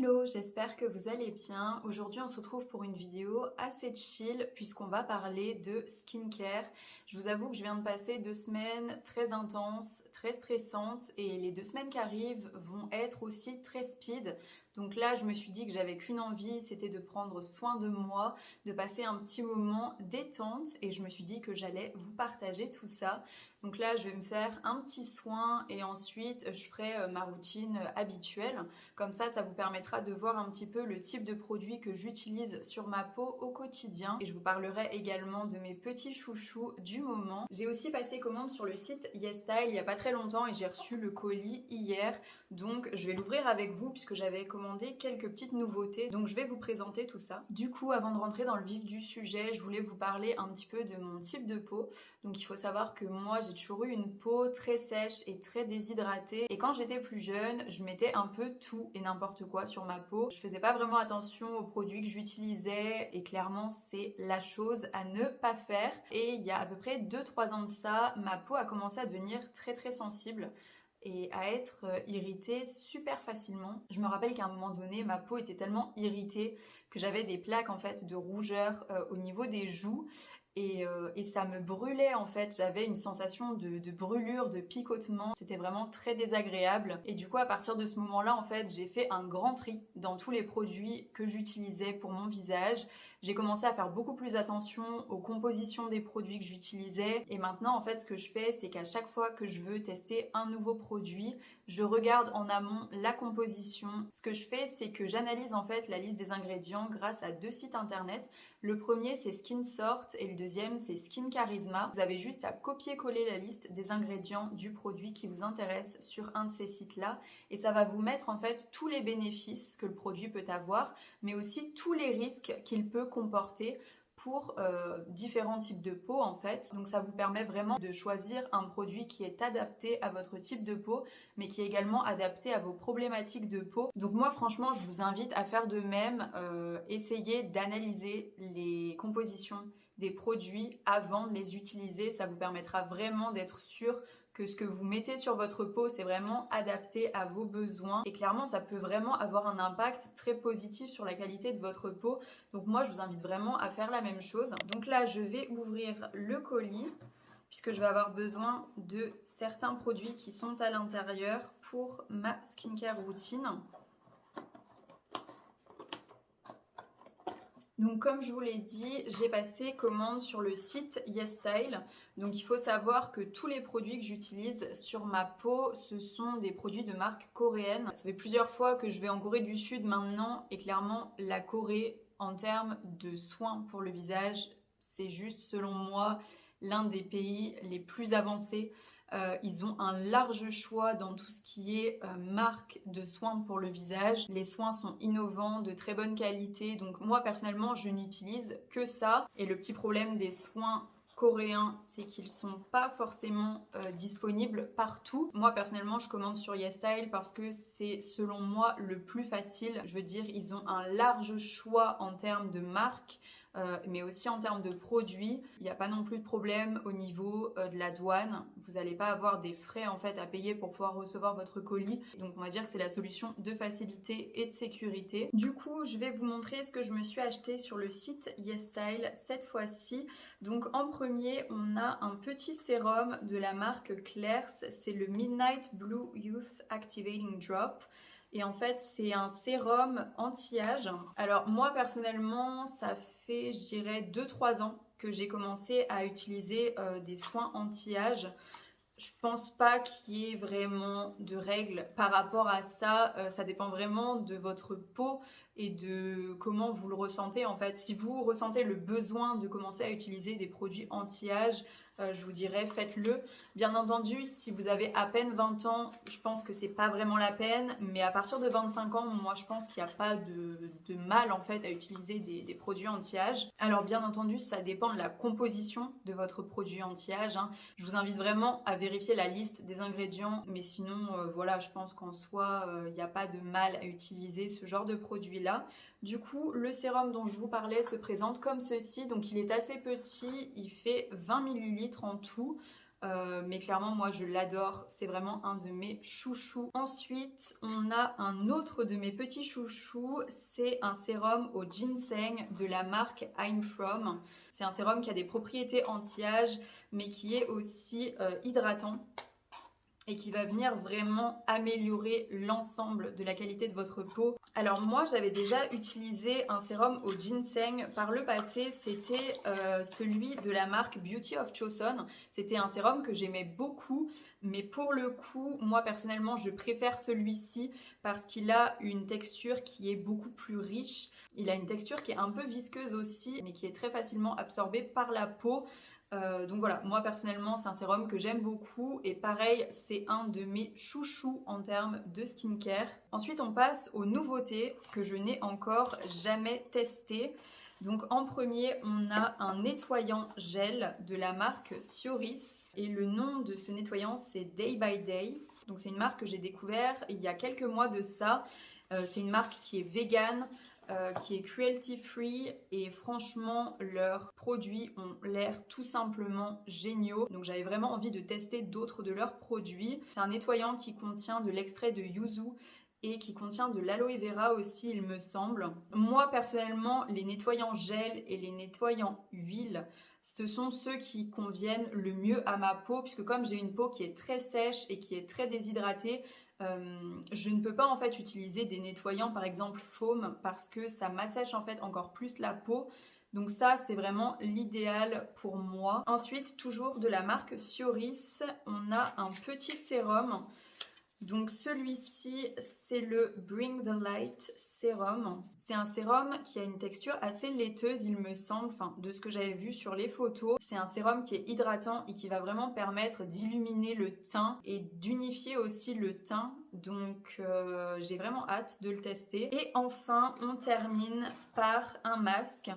Hello, j'espère que vous allez bien. Aujourd'hui, on se retrouve pour une vidéo assez chill puisqu'on va parler de skincare. Je vous avoue que je viens de passer 2 semaines très intenses, très stressantes et les 2 semaines qui arrivent vont être aussi très speed. Donc là, je me suis dit que j'avais qu'une envie, c'était de prendre soin de moi, de passer un petit moment détente et je me suis dit que j'allais vous partager tout ça. Donc là, je vais me faire un petit soin et ensuite je ferai ma routine habituelle. Comme ça vous permettra de voir un petit peu le type de produit que j'utilise sur ma peau au quotidien. Et je vous parlerai également de mes petits chouchous du moment. J'ai aussi passé commande sur le site YesStyle il n'y a pas très longtemps et j'ai reçu le colis hier. Donc je vais l'ouvrir avec vous puisque j'avais commandé quelques petites nouveautés. Donc je vais vous présenter tout ça. Du coup, avant de rentrer dans le vif du sujet, je voulais vous parler un petit peu de mon type de peau. Donc il faut savoir que moi, j'ai toujours eu une peau très sèche et très déshydratée. Et quand j'étais plus jeune, je mettais un peu tout et n'importe quoi sur ma peau. Je faisais pas vraiment attention aux produits que j'utilisais et clairement c'est la chose à ne pas faire. Et il y a à peu près 2-3 ans de ça, ma peau a commencé à devenir très sensible et à être irritée super facilement. Je me rappelle qu'à un moment donné, ma peau était tellement irritée que j'avais des plaques en fait de rougeur au niveau des joues. Et ça me brûlait en fait, j'avais une sensation de brûlure, de picotement, c'était vraiment très désagréable. Et du coup à partir de ce moment-là en fait j'ai fait un grand tri dans tous les produits que j'utilisais pour mon visage. J'ai commencé à faire beaucoup plus attention aux compositions des produits que j'utilisais. Et maintenant en fait ce que je fais c'est qu'à chaque fois que je veux tester un nouveau produit, je regarde en amont la composition. Ce que je fais c'est que j'analyse en fait la liste des ingrédients grâce à 2 sites internet. Le premier c'est SkinSort et le deuxième c'est Skin Charisma. Vous avez juste à copier-coller la liste des ingrédients du produit qui vous intéresse sur un de ces sites-là et ça va vous mettre en fait tous les bénéfices que le produit peut avoir, mais aussi tous les risques qu'il peut comporter pour différents types de peau en fait. Donc ça vous permet vraiment de choisir un produit qui est adapté à votre type de peau mais qui est également adapté à vos problématiques de peau. Donc moi franchement je vous invite à faire de même, essayez d'analyser les compositions des produits avant de les utiliser, ça vous permettra vraiment d'être sûr que ce que vous mettez sur votre peau, c'est vraiment adapté à vos besoins. Et clairement, ça peut vraiment avoir un impact très positif sur la qualité de votre peau. Donc moi, je vous invite vraiment à faire la même chose. Donc là, je vais ouvrir le colis puisque je vais avoir besoin de certains produits qui sont à l'intérieur pour ma skincare routine. Donc comme je vous l'ai dit, j'ai passé commande sur le site YesStyle. Donc il faut savoir que tous les produits que j'utilise sur ma peau, ce sont des produits de marque coréenne. Ça fait plusieurs fois que je vais en Corée du Sud maintenant et clairement la Corée en termes de soins pour le visage, c'est juste selon moi l'un des pays les plus avancés. Ils ont un large choix dans tout ce qui est marque de soins pour le visage. Les soins sont innovants, de très bonne qualité. Donc moi personnellement, je n'utilise que ça. Et le petit problème des soins coréens, c'est qu'ils sont pas forcément disponibles partout. Moi personnellement, je commande sur YesStyle parce que c'est selon moi le plus facile. Je veux dire, ils ont un large choix en termes de marques. Mais aussi en termes de produits, il n'y a pas non plus de problème au niveau de la douane. Vous n'allez pas avoir des frais en fait à payer pour pouvoir recevoir votre colis. Donc on va dire que c'est la solution de facilité et de sécurité. Du coup, je vais vous montrer ce que je me suis acheté sur le site YesStyle cette fois-ci. Donc en premier, on a un petit sérum de la marque Claire's. C'est le Midnight Blue Youth Activating Drop. Et en fait, c'est un sérum anti-âge. Alors moi, personnellement, ça fait, je dirais, 2-3 ans que j'ai commencé à utiliser des soins anti-âge. Je pense pas qu'il y ait vraiment de règles par rapport à ça. Ça dépend vraiment de votre peau et de comment vous le ressentez. En fait, si vous ressentez le besoin de commencer à utiliser des produits anti-âge, je vous dirais faites-le. Bien entendu, si vous avez à peine 20 ans, je pense que c'est pas vraiment la peine. Mais à partir de 25 ans, moi je pense qu'il n'y a pas de mal en fait à utiliser des produits anti-âge. Alors bien entendu, ça dépend de la composition de votre produit anti-âge. Je vous invite vraiment à vérifier la liste des ingrédients. Mais sinon, voilà, je pense qu'en soi, il n'y a pas de mal à utiliser ce genre de produit-là. Du coup, le sérum dont je vous parlais se présente comme ceci. Donc il est assez petit, il fait 20 ml en tout. Mais clairement moi je l'adore, c'est vraiment un de mes chouchous. Ensuite on a un autre de mes petits chouchous, c'est un sérum au ginseng de la marque I'm From. C'est un sérum qui a des propriétés anti-âge mais qui est aussi hydratant et qui va venir vraiment améliorer l'ensemble de la qualité de votre peau. Alors moi j'avais déjà utilisé un sérum au ginseng par le passé, c'était celui de la marque Beauty of Joseon. C'était un sérum que j'aimais beaucoup, mais pour le coup moi personnellement je préfère celui-ci parce qu'il a une texture qui est beaucoup plus riche. Il a une texture qui est un peu visqueuse aussi mais qui est très facilement absorbée par la peau. Donc voilà, moi personnellement c'est un sérum que j'aime beaucoup et pareil c'est un de mes chouchous en termes de skincare. Ensuite on passe aux nouveautés que je n'ai encore jamais testées. Donc en premier on a un nettoyant gel de la marque Sioris et le nom de ce nettoyant c'est Day by Day. Donc c'est une marque que j'ai découvert il y a quelques mois de ça. C'est une marque qui est végane, qui est cruelty free et franchement leurs produits ont l'air tout simplement géniaux. Donc j'avais vraiment envie de tester d'autres de leurs produits. C'est un nettoyant qui contient de l'extrait de yuzu et qui contient de l'aloe vera aussi il me semble. Moi personnellement les nettoyants gel et les nettoyants huile ce sont ceux qui conviennent le mieux à ma peau puisque comme j'ai une peau qui est très sèche et qui est très déshydratée, je ne peux pas en fait utiliser des nettoyants par exemple foam parce que ça m'assèche en fait encore plus la peau. Donc ça c'est vraiment l'idéal pour moi. Ensuite toujours de la marque Sioris, on a un petit sérum. Donc celui-ci c'est le Bring the Light sérum. C'est un sérum qui a une texture assez laiteuse il me semble, enfin de ce que j'avais vu sur les photos. C'est un sérum qui est hydratant et qui va vraiment permettre d'illuminer le teint et d'unifier aussi le teint. Donc j'ai vraiment hâte de le tester. Et enfin on termine par un masque.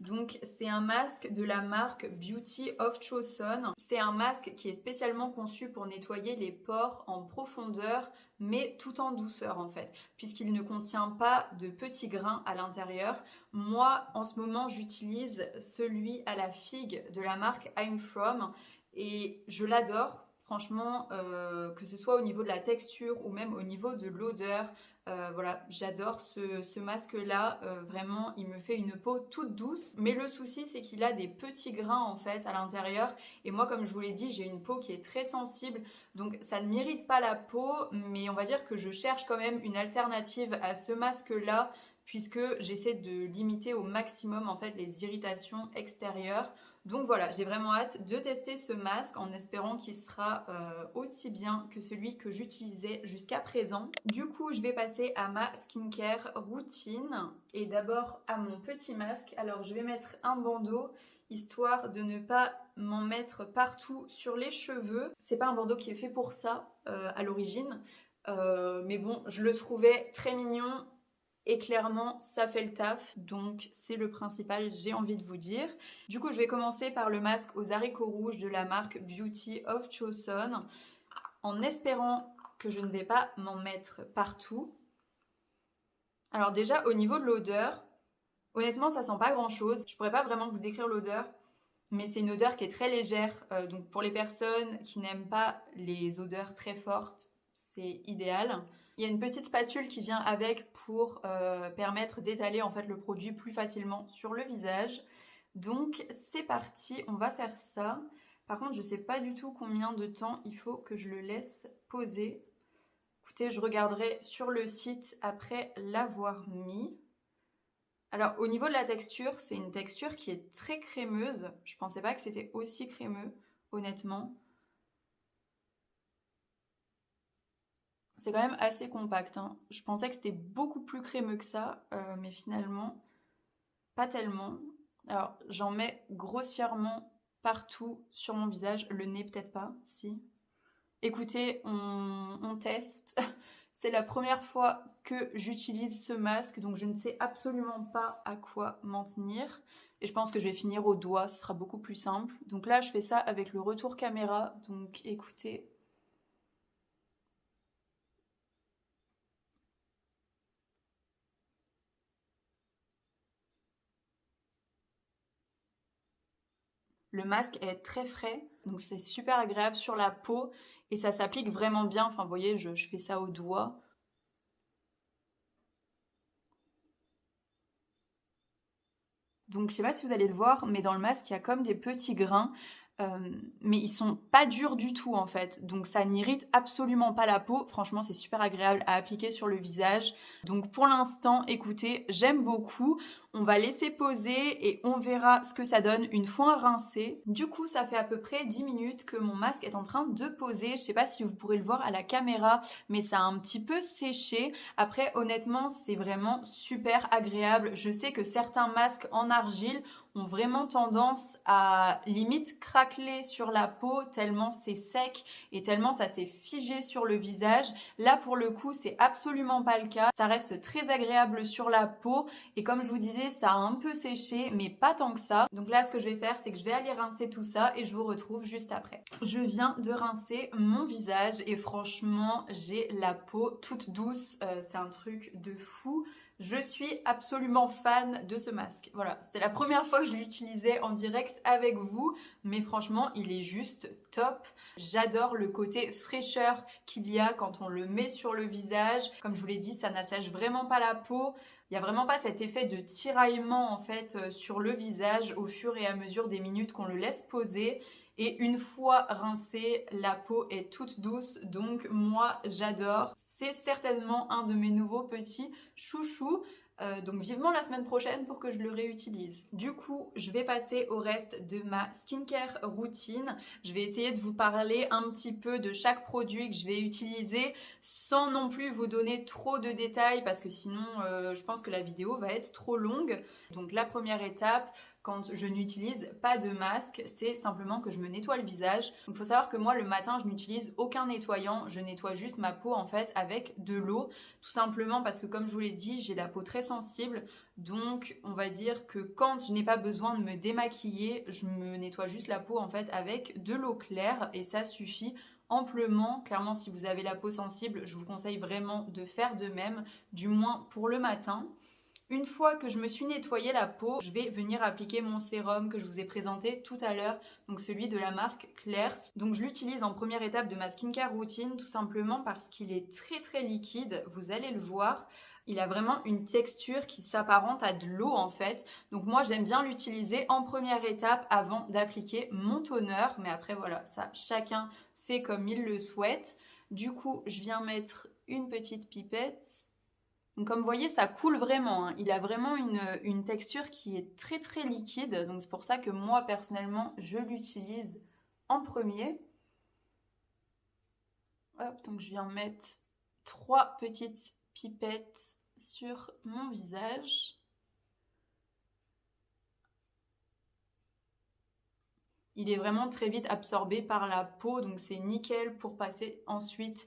Donc c'est un masque de la marque Beauty of Joseon. C'est un masque qui est spécialement conçu pour nettoyer les pores en profondeur mais tout en douceur en fait, puisqu'il ne contient pas de petits grains à l'intérieur. Moi en ce moment j'utilise celui à la figue de la marque I'm From et je l'adore. Franchement, que ce soit au niveau de la texture ou même au niveau de l'odeur, voilà, j'adore ce masque-là. Vraiment, il me fait une peau toute douce. Mais le souci, c'est qu'il a des petits grains en fait à l'intérieur. Et moi, comme je vous l'ai dit, j'ai une peau qui est très sensible. Donc ça ne m'irrite pas la peau, mais on va dire que je cherche quand même une alternative à ce masque-là puisque j'essaie de limiter au maximum en fait les irritations extérieures. Donc voilà, j'ai vraiment hâte de tester ce masque en espérant qu'il sera aussi bien que celui que j'utilisais jusqu'à présent. Du coup, je vais passer à ma skincare routine et d'abord à mon petit masque. Alors, je vais mettre un bandeau histoire de ne pas m'en mettre partout sur les cheveux. C'est pas un bandeau qui est fait pour ça à l'origine, mais bon, je le trouvais très mignon. Et clairement, ça fait le taf, donc c'est le principal, j'ai envie de vous dire. Du coup, je vais commencer par le masque aux haricots rouges de la marque Beauty of Joseon, en espérant que je ne vais pas m'en mettre partout. Alors déjà, au niveau de l'odeur, honnêtement, ça sent pas grand-chose. Je pourrais pas vraiment vous décrire l'odeur, mais c'est une odeur qui est très légère. Donc pour les personnes qui n'aiment pas les odeurs très fortes, c'est idéal. Il y a une petite spatule qui vient avec pour permettre d'étaler en fait le produit plus facilement sur le visage. Donc c'est parti, on va faire ça. Par contre, je sais pas du tout combien de temps il faut que je le laisse poser. Écoutez, je regarderai sur le site après l'avoir mis. Alors au niveau de la texture, c'est une texture qui est très crémeuse. Je pensais pas que c'était aussi crémeux, honnêtement. C'est quand même assez compact, hein. Je pensais que c'était beaucoup plus crémeux que ça, mais finalement, pas tellement. Alors, j'en mets grossièrement partout sur mon visage. Le nez, peut-être pas, si. Écoutez, on teste. C'est la première fois que j'utilise ce masque, donc je ne sais absolument pas à quoi m'en tenir. Et je pense que je vais finir au doigt, ce sera beaucoup plus simple. Donc là, je fais ça avec le retour caméra, donc écoutez... Le masque est très frais, donc c'est super agréable sur la peau et ça s'applique vraiment bien. Enfin, vous voyez, je fais ça au doigt. Donc je sais pas si vous allez le voir, mais dans le masque, il y a comme des petits grains, mais ils sont pas durs du tout en fait. Donc ça n'irrite absolument pas la peau. Franchement, c'est super agréable à appliquer sur le visage. Donc pour l'instant, écoutez, j'aime beaucoup. On va laisser poser et on verra ce que ça donne une fois rincé. Du coup, ça fait à peu près 10 minutes que mon masque est en train de poser. Je sais pas si vous pourrez le voir à la caméra, mais ça a un petit peu séché. Après, honnêtement, c'est vraiment super agréable. Je sais que certains masques en argile ont vraiment tendance à limite craqueler sur la peau tellement c'est sec et tellement ça s'est figé sur le visage. Là, pour le coup, c'est absolument pas le cas. Ça reste très agréable sur la peau et comme je vous disais, ça a un peu séché, mais pas tant que ça. Donc là, ce que je vais faire, c'est que je vais aller rincer tout ça et je vous retrouve juste après. Je viens de rincer mon visage et franchement, j'ai la peau toute douce. C'est un truc de fou. Je suis absolument fan de ce masque. Voilà, c'était la première fois que je l'utilisais en direct avec vous, mais franchement, il est juste top. J'adore le côté fraîcheur qu'il y a quand on le met sur le visage. Comme je vous l'ai dit, ça n'assèche vraiment pas la peau. Il n'y a vraiment pas cet effet de tiraillement en fait sur le visage au fur et à mesure des minutes qu'on le laisse poser. Et une fois rincée, la peau est toute douce, donc moi j'adore. C'est certainement un de mes nouveaux petits chouchous. Donc vivement la semaine prochaine pour que je le réutilise. Du coup, je vais passer au reste de ma skincare routine. Je vais essayer de vous parler un petit peu de chaque produit que je vais utiliser sans non plus vous donner trop de détails parce que sinon je pense que la vidéo va être trop longue. Donc la première étape, quand je n'utilise pas de masque, c'est simplement que je me nettoie le visage. Donc il faut savoir que moi le matin je n'utilise aucun nettoyant, je nettoie juste ma peau en fait avec de l'eau, tout simplement parce que comme je vous l'ai dit, j'ai la peau très sensible, donc on va dire que quand je n'ai pas besoin de me démaquiller, je me nettoie juste la peau en fait avec de l'eau claire et ça suffit amplement. Clairement, si vous avez la peau sensible, je vous conseille vraiment de faire de même, du moins pour le matin. Une fois que je me suis nettoyé la peau, je vais venir appliquer mon sérum que je vous ai présenté tout à l'heure, donc celui de la marque Claire's. Donc je l'utilise en première étape de ma skincare routine, tout simplement parce qu'il est très très liquide, vous allez le voir. Il a vraiment une texture qui s'apparente à de l'eau en fait. Donc moi j'aime bien l'utiliser en première étape avant d'appliquer mon toner, mais après voilà, ça chacun fait comme il le souhaite. Du coup, je viens mettre une petite pipette. Donc comme vous voyez, ça coule vraiment, hein. Il a vraiment une texture qui est très très liquide. Donc c'est pour ça que moi personnellement, je l'utilise en premier. Hop, donc je viens mettre 3 petites pipettes sur mon visage. Il est vraiment très vite absorbé par la peau, donc c'est nickel pour passer ensuite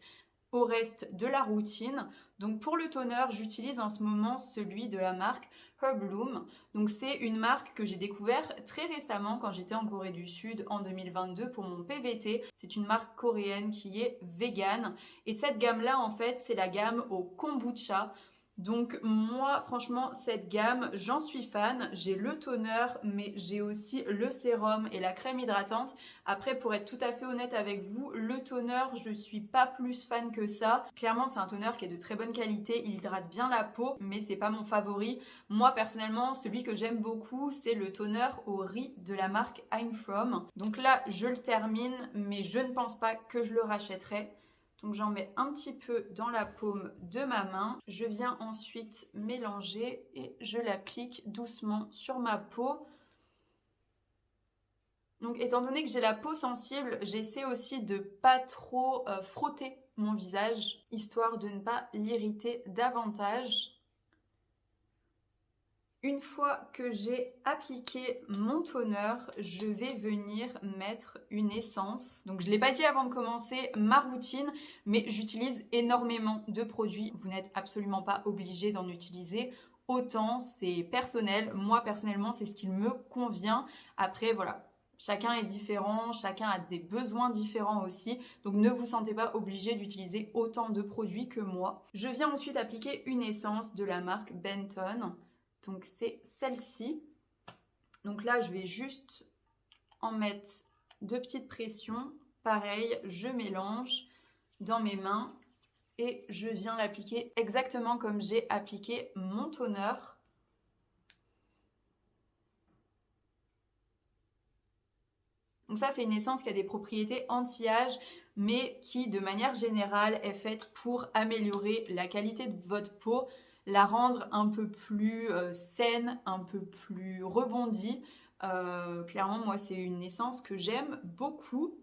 au reste de la routine. Donc pour le toner, j'utilise en ce moment celui de la marque Herbloom. Donc c'est une marque que j'ai découvert très récemment quand j'étais en Corée du Sud en 2022 pour mon PVT. C'est une marque coréenne qui est vegan et cette gamme-là en fait, c'est la gamme au kombucha. Donc moi franchement cette gamme j'en suis fan, j'ai le toner mais j'ai aussi le sérum et la crème hydratante. Après pour être tout à fait honnête avec vous, le toner je suis pas plus fan que ça. Clairement c'est un toner qui est de très bonne qualité, il hydrate bien la peau mais c'est pas mon favori. Moi personnellement celui que j'aime beaucoup c'est le toner au riz de la marque I'm From. Donc là je le termine mais je ne pense pas que je le rachèterai. Donc j'en mets un petit peu dans la paume de ma main. Je viens ensuite mélanger et je l'applique doucement sur ma peau. Donc étant donné que j'ai la peau sensible, j'essaie aussi de pas trop frotter mon visage, histoire de ne pas l'irriter davantage. Une fois que j'ai appliqué mon toner, je vais venir mettre une essence. Donc je ne l'ai pas dit avant de commencer ma routine, mais j'utilise énormément de produits. Vous n'êtes absolument pas obligé d'en utiliser autant, c'est personnel. Moi personnellement, c'est ce qui me convient. Après voilà, chacun est différent, chacun a des besoins différents aussi. Donc ne vous sentez pas obligé d'utiliser autant de produits que moi. Je viens ensuite appliquer une essence de la marque Benton. Donc c'est celle-ci. Donc là, je vais juste en mettre 2 petites pressions. Pareil, je mélange dans mes mains et je viens l'appliquer exactement comme j'ai appliqué mon toner. Donc ça, c'est une essence qui a des propriétés anti-âge, mais qui, de manière générale, est faite pour améliorer la qualité de votre peau, la rendre un peu plus saine, un peu plus rebondie. Clairement, moi, c'est une essence que j'aime beaucoup.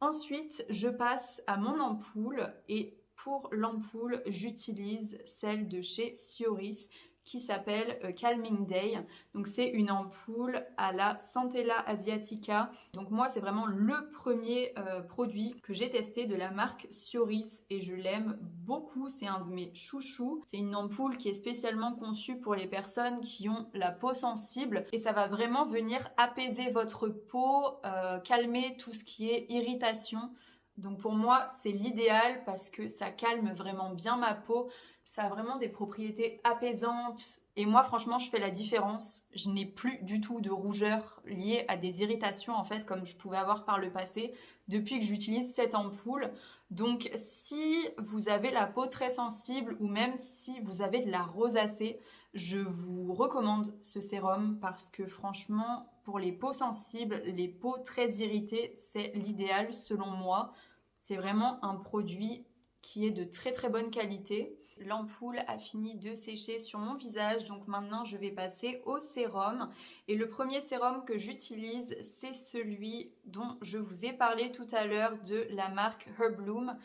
Ensuite, je passe à mon ampoule et pour l'ampoule, j'utilise celle de chez Sioris qui s'appelle Calming Day. Donc c'est une ampoule à la Centella asiatica. Donc moi c'est vraiment le premier produit que j'ai testé de la marque Sioris et je l'aime beaucoup, c'est un de mes chouchous. C'est une ampoule qui est spécialement conçue pour les personnes qui ont la peau sensible et ça va vraiment venir apaiser votre peau, calmer tout ce qui est irritation. Donc pour moi, c'est l'idéal parce que ça calme vraiment bien ma peau. Ça a vraiment des propriétés apaisantes. Et moi, franchement, je fais la différence. Je n'ai plus du tout de rougeur liée à des irritations, en fait, comme je pouvais avoir par le passé, depuis que j'utilise cette ampoule. Donc, si vous avez la peau très sensible ou même si vous avez de la rosacée, je vous recommande ce sérum parce que franchement, pour les peaux sensibles, les peaux très irritées, c'est l'idéal selon moi. C'est vraiment un produit qui est de très très bonne qualité. L'ampoule a fini de sécher sur mon visage, donc maintenant je vais passer au sérum. Et le premier sérum que j'utilise, c'est celui dont je vous ai parlé tout à l'heure de la marque Herbloom,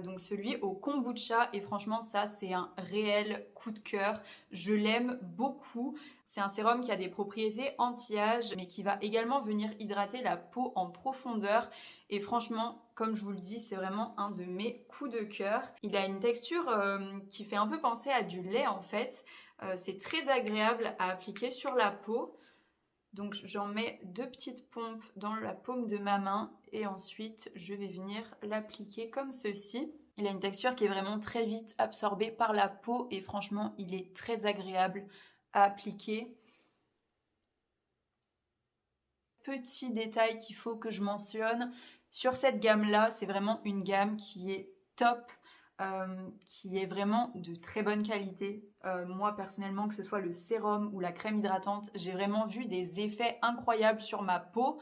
donc celui au kombucha. Et franchement, ça c'est un réel coup de cœur. Je l'aime beaucoup. C'est un sérum qui a des propriétés anti-âge, mais qui va également venir hydrater la peau en profondeur. Et franchement, comme je vous le dis, c'est vraiment un de mes coups de cœur. Il a une texture qui fait un peu penser à du lait en fait. C'est très agréable à appliquer sur la peau. Donc j'en mets 2 petites pompes dans la paume de ma main et ensuite je vais venir l'appliquer comme ceci. Il a une texture qui est vraiment très vite absorbée par la peau et franchement, il est très agréable à appliquer. Petit détail qu'il faut que je mentionne, sur cette gamme-là, c'est vraiment une gamme qui est top, qui est vraiment de très bonne qualité. Moi, personnellement, que ce soit le sérum ou la crème hydratante, j'ai vraiment vu des effets incroyables sur ma peau.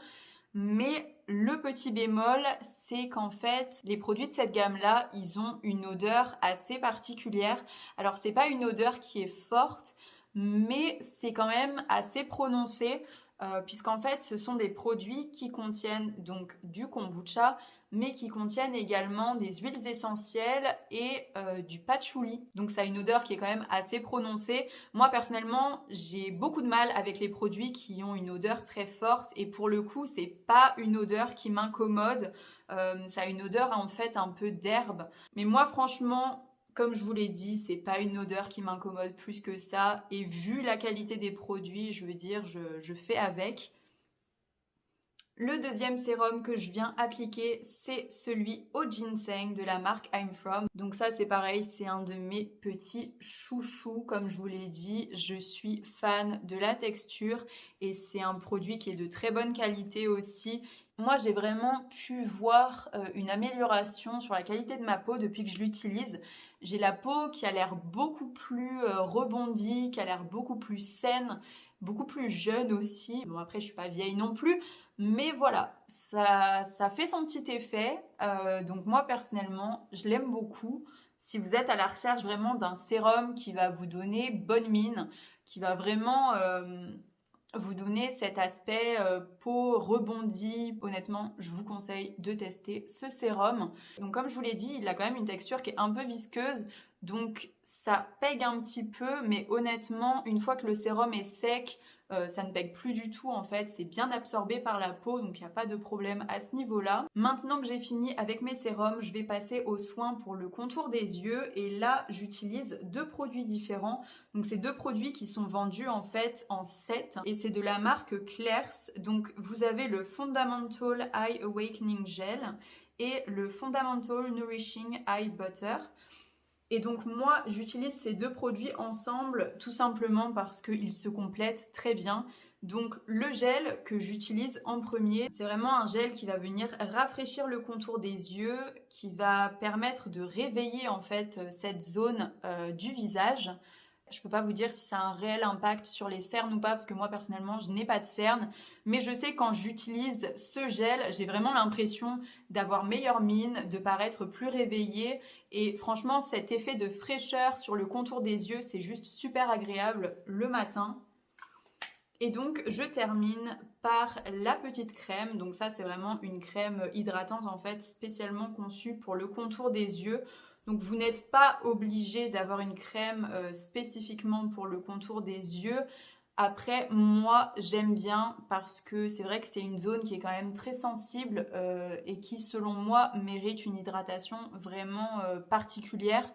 Mais le petit bémol, c'est qu'en fait, les produits de cette gamme-là, ils ont une odeur assez particulière. Alors, c'est pas une odeur qui est forte, mais c'est quand même assez prononcé. Puisqu'en fait, ce sont des produits qui contiennent donc du kombucha, mais qui contiennent également des huiles essentielles et du patchouli. Donc ça a une odeur qui est quand même assez prononcée. Moi personnellement, j'ai beaucoup de mal avec les produits qui ont une odeur très forte et pour le coup, c'est pas une odeur qui m'incommode. Ça a une odeur en fait un peu d'herbe. Mais moi franchement, comme je vous l'ai dit, c'est pas une odeur qui m'incommode plus que ça. Et vu la qualité des produits, je veux dire, je fais avec. Le deuxième sérum que je viens appliquer, c'est celui au ginseng de la marque I'm From. Donc ça, c'est pareil, c'est un de mes petits chouchous. Comme je vous l'ai dit, je suis fan de la texture et c'est un produit qui est de très bonne qualité aussi. Moi, j'ai vraiment pu voir une amélioration sur la qualité de ma peau depuis que je l'utilise. J'ai la peau qui a l'air beaucoup plus rebondie, qui a l'air beaucoup plus saine, beaucoup plus jeune aussi. Bon, après, je suis pas vieille non plus, mais voilà, ça fait son petit effet. Donc moi, personnellement, je l'aime beaucoup. Si vous êtes à la recherche vraiment d'un sérum qui va vous donner bonne mine, qui va vraiment vous donner cet aspect peau rebondie, honnêtement, je vous conseille de tester ce sérum. Donc comme je vous l'ai dit, il a quand même une texture qui est un peu visqueuse, donc ça pègue un petit peu, mais honnêtement, une fois que le sérum est sec, ça ne pègue plus du tout en fait, c'est bien absorbé par la peau, donc il n'y a pas de problème à ce niveau-là. Maintenant que j'ai fini avec mes sérums, je vais passer aux soins pour le contour des yeux et là j'utilise 2 produits différents. Donc c'est 2 produits qui sont vendus en fait en set et c'est de la marque Claire's. Donc vous avez le Fundamental Eye Awakening Gel et le Fundamental Nourishing Eye Butter. Et donc moi, j'utilise ces deux produits ensemble tout simplement parce qu'ils se complètent très bien. Donc le gel que j'utilise en premier, c'est vraiment un gel qui va venir rafraîchir le contour des yeux, qui va permettre de réveiller en fait cette zone du visage. Je peux pas vous dire si ça a un réel impact sur les cernes ou pas, parce que moi personnellement je n'ai pas de cernes, mais je sais quand j'utilise ce gel, j'ai vraiment l'impression d'avoir meilleure mine, de paraître plus réveillée, et franchement cet effet de fraîcheur sur le contour des yeux, c'est juste super agréable le matin. Et donc je termine par la petite crème, donc ça c'est vraiment une crème hydratante en fait spécialement conçue pour le contour des yeux. Donc vous n'êtes pas obligé d'avoir une crème spécifiquement pour le contour des yeux. Après moi j'aime bien parce que c'est vrai que c'est une zone qui est quand même très sensible et qui selon moi mérite une hydratation vraiment particulière.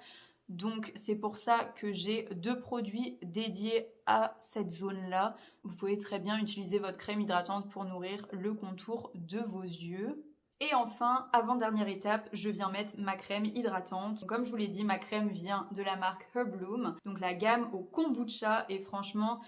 Donc c'est pour ça que j'ai deux produits dédiés à cette zone-là. Vous pouvez très bien utiliser votre crème hydratante pour nourrir le contour de vos yeux. Et enfin, avant-dernière étape, je viens mettre ma crème hydratante. Comme je vous l'ai dit, ma crème vient de la marque Herbloom, donc la gamme au kombucha. Et franchement,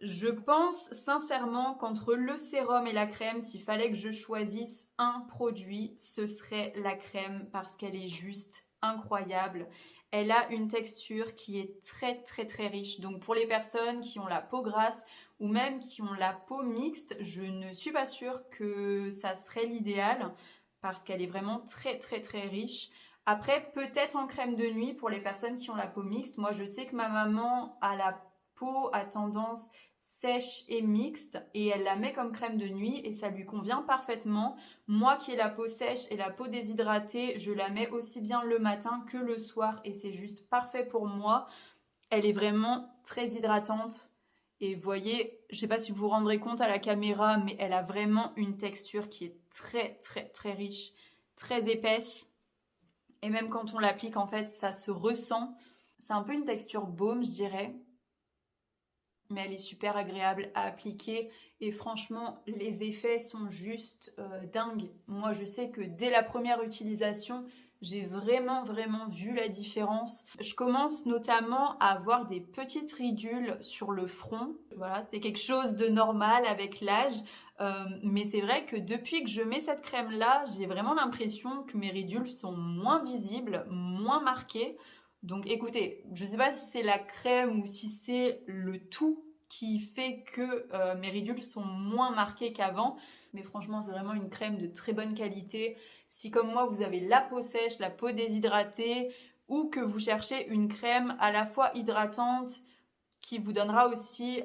je pense sincèrement qu'entre le sérum et la crème, s'il fallait que je choisisse un produit, ce serait la crème parce qu'elle est juste incroyable. Elle a une texture qui est très très très riche. Donc pour les personnes qui ont la peau grasse ou même qui ont la peau mixte, je ne suis pas sûre que ça serait l'idéal parce qu'elle est vraiment très très très riche. Après, peut-être en crème de nuit pour les personnes qui ont la peau mixte. Moi, je sais que ma maman a la peau à tendance sèche et mixte et elle la met comme crème de nuit et ça lui convient parfaitement. Moi qui ai la peau sèche et la peau déshydratée, je la mets aussi bien le matin que le soir et c'est juste parfait pour moi. Elle est vraiment très hydratante et vous voyez, je ne sais pas si vous vous rendrez compte à la caméra, mais elle a vraiment une texture qui est très très très riche, très épaisse et même quand on l'applique en fait ça se ressent. C'est un peu une texture baume je dirais, mais elle est super agréable à appliquer et franchement les effets sont juste dingues. Moi je sais que dès la première utilisation j'ai vraiment vu la différence. Je commence notamment à avoir des petites ridules sur le front. Voilà, c'est quelque chose de normal avec l'âge. Mais c'est vrai que depuis que je mets cette crème là, j'ai vraiment l'impression que mes ridules sont moins visibles, moins marquées. Donc écoutez, je ne sais pas si c'est la crème ou si c'est le tout qui fait que mes ridules sont moins marquées qu'avant. Mais franchement, c'est vraiment une crème de très bonne qualité. Si comme moi, vous avez la peau sèche, la peau déshydratée, ou que vous cherchez une crème à la fois hydratante, qui vous donnera aussi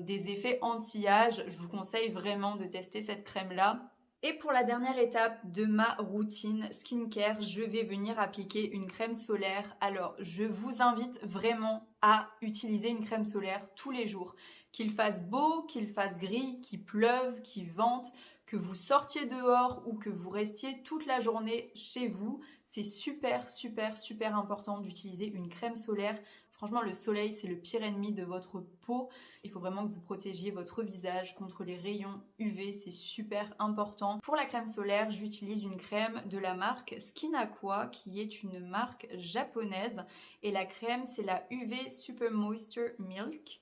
des effets anti-âge, je vous conseille vraiment de tester cette crème-là. Et pour la dernière étape de ma routine skincare, je vais venir appliquer une crème solaire. Alors, je vous invite vraiment à utiliser une crème solaire tous les jours. Qu'il fasse beau, qu'il fasse gris, qu'il pleuve, qu'il vente, que vous sortiez dehors ou que vous restiez toute la journée chez vous, c'est super important d'utiliser une crème solaire. Franchement, le soleil, c'est le pire ennemi de votre peau. Il faut vraiment que vous protégiez votre visage contre les rayons UV, c'est super important. Pour la crème solaire, j'utilise une crème de la marque Skin Aqua, qui est une marque japonaise. Et la crème, c'est la UV Super Moisture Milk.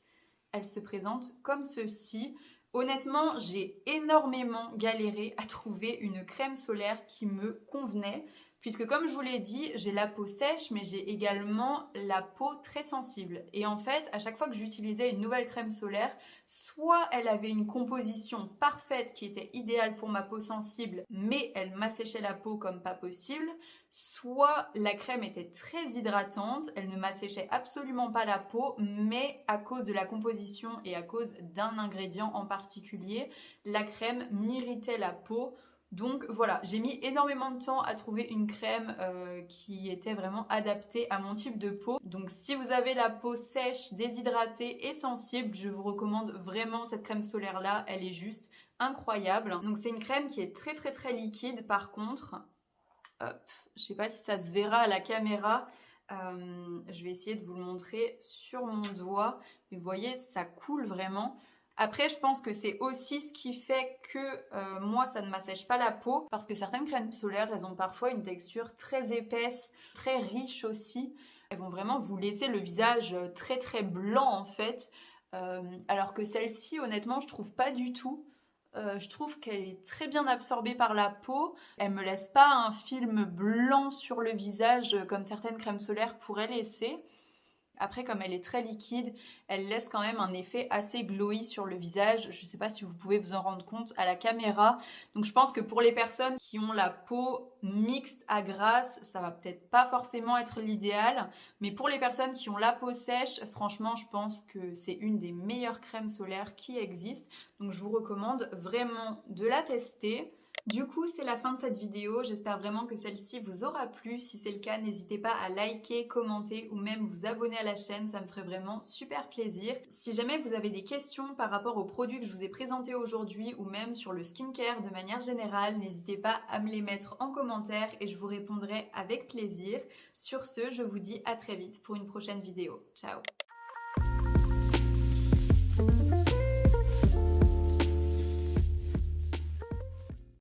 Elle se présente comme ceci. Honnêtement, j'ai énormément galéré à trouver une crème solaire qui me convenait. Puisque comme je vous l'ai dit, j'ai la peau sèche, mais j'ai également la peau très sensible. Et en fait, à chaque fois que j'utilisais une nouvelle crème solaire, soit elle avait une composition parfaite qui était idéale pour ma peau sensible, mais elle m'asséchait la peau comme pas possible, soit la crème était très hydratante, elle ne m'asséchait absolument pas la peau, mais à cause de la composition et à cause d'un ingrédient en particulier, la crème m'irritait la peau. Donc voilà, j'ai mis énormément de temps à trouver une crème qui était vraiment adaptée à mon type de peau. Donc si vous avez la peau sèche, déshydratée et sensible, je vous recommande vraiment cette crème solaire là, elle est juste incroyable. Donc c'est une crème qui est très liquide par contre. Hop, je sais pas si ça se verra à la caméra. Je vais essayer de vous le montrer sur mon doigt. Mais vous voyez, ça coule vraiment. Après, je pense que c'est aussi ce qui fait que moi, ça ne m'assèche pas la peau. Parce que certaines crèmes solaires, elles ont parfois une texture très épaisse, très riche aussi. Elles vont vraiment vous laisser le visage très très blanc en fait. Alors que celle-ci, honnêtement, je trouve pas du tout. Je trouve qu'elle est très bien absorbée par la peau. Elle me laisse pas un film blanc sur le visage comme certaines crèmes solaires pourraient laisser. Après, comme elle est très liquide, elle laisse quand même un effet assez glowy sur le visage. Je ne sais pas si vous pouvez vous en rendre compte à la caméra. Donc je pense que pour les personnes qui ont la peau mixte à grasse, ça va peut-être pas forcément être l'idéal. Mais pour les personnes qui ont la peau sèche, franchement, je pense que c'est une des meilleures crèmes solaires qui existent. Donc je vous recommande vraiment de la tester. Du coup, c'est la fin de cette vidéo. J'espère vraiment que celle-ci vous aura plu. Si c'est le cas, n'hésitez pas à liker, commenter ou même vous abonner à la chaîne. Ça me ferait vraiment super plaisir. Si jamais vous avez des questions par rapport aux produits que je vous ai présentés aujourd'hui ou même sur le skincare de manière générale, n'hésitez pas à me les mettre en commentaire et je vous répondrai avec plaisir. Sur ce, je vous dis à très vite pour une prochaine vidéo. Ciao!